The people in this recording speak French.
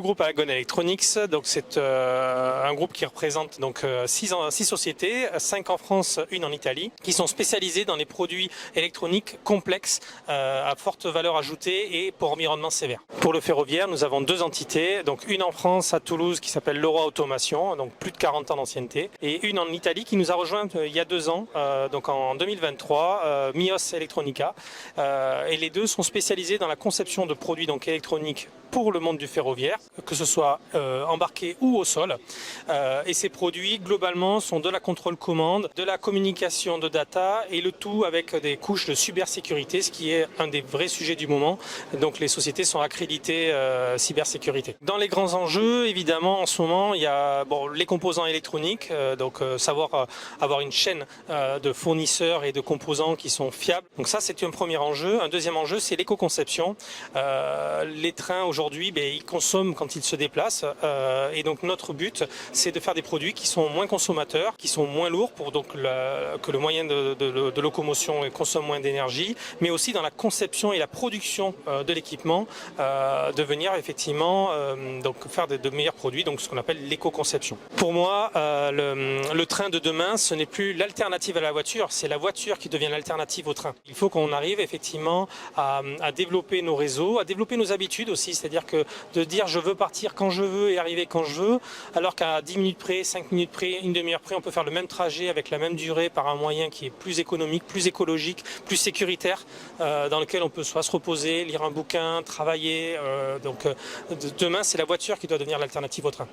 groupe Agon Electronics, donc c'est un groupe qui représente donc six sociétés, 5 en France, une en Italie, qui sont spécialisées dans les produits électroniques complexes à forte valeur ajoutée et pour environnement sévère. Pour le ferroviaire, nous avons 2 entités, donc une en France à Toulouse qui s'appelle Leroy Automation, donc plus de 40 ans d'ancienneté, et une en Italie qui nous a rejoint il y a 2 ans, donc en 2023, Mios Electronica, et les deux sont spécialisés dans la conception de produits donc électroniques pour le monde du ferroviaire, que ce soit embarqué ou au sol. Et ces produits, globalement, sont de la contrôle commande, de la communication de data et le tout avec des couches de cybersécurité, ce qui est un des vrais sujets du moment. Donc les sociétés sont accréditées cybersécurité. Dans les grands enjeux, évidemment, en ce moment, il y a les composants électroniques, donc savoir avoir une chaîne de fournisseurs et de composants qui sont fiables. Donc ça, c'est un premier enjeu. Un deuxième enjeu, c'est l'éco-conception. Les trains aujourd'hui, ils consomment quand ils se déplacent et donc notre but c'est de faire des produits qui sont moins consommateurs, qui sont moins lourds pour donc que le moyen de locomotion consomme moins d'énergie, mais aussi dans la conception et la production de l'équipement, de venir effectivement donc faire de meilleurs produits, donc ce qu'on appelle l'éco-conception. Pour moi, le train de demain, ce n'est plus l'alternative à la voiture, c'est la voiture qui devient l'alternative au train. Il faut qu'on arrive effectivement à développer nos réseaux, à développer nos habitudes aussi, c'est-à-dire que de dire je veux partir quand je veux et arriver quand je veux, alors qu'à 10 minutes près, 5 minutes près, une demi-heure près, on peut faire le même trajet avec la même durée par un moyen qui est plus économique, plus écologique, plus sécuritaire, dans lequel on peut soit se reposer, lire un bouquin, travailler. Donc demain, c'est la voiture qui doit devenir l'alternative au train.